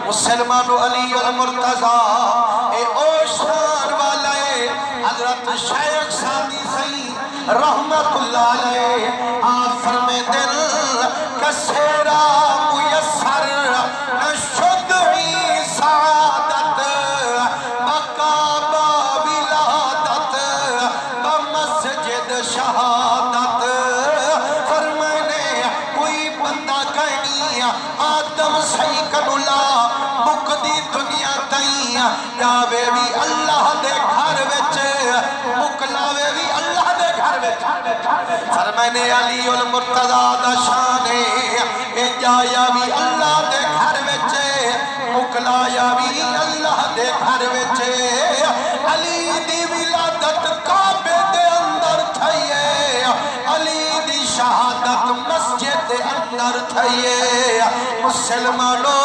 مسلمان علی المرتضی اے اوشان والے حضرت شیخ سادی سی رحمت اللہ علیہ آپ فرمے دل کسیرا میسر نشدعی سعادت بقابہ ولادت بمسجد شہادت فرمانے کوئی بندہ کہنی آدم سی کنولا مقدی دنیا تائیں جاوے بھی اللہ دے گھر وچ مکلاوے بھی اللہ دے گھر وچ فرمانے علی المرتضی دا شانے اے جایا بھی اللہ دے گھر وچ مکلایا بھی اللہ دے گھر وچ علی دی ولادت کعبے دے اندر تھئیے علی دی شہادت مسجد دے اندر تھئیے مسلمانو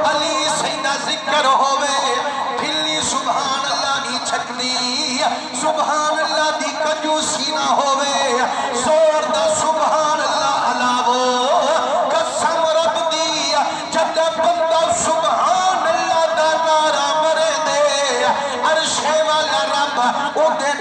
علی سیدہ ذکر ہوئے پھلی سبحان اللہ نہیں چھکلی سبحان اللہ دی کنجوسی نہ ہوئے زور دا سبحان اللہ علاوہ قسم رب دی جب بندہ سبحان اللہ دا نعرہ مرے دے عرشے والا رب او دے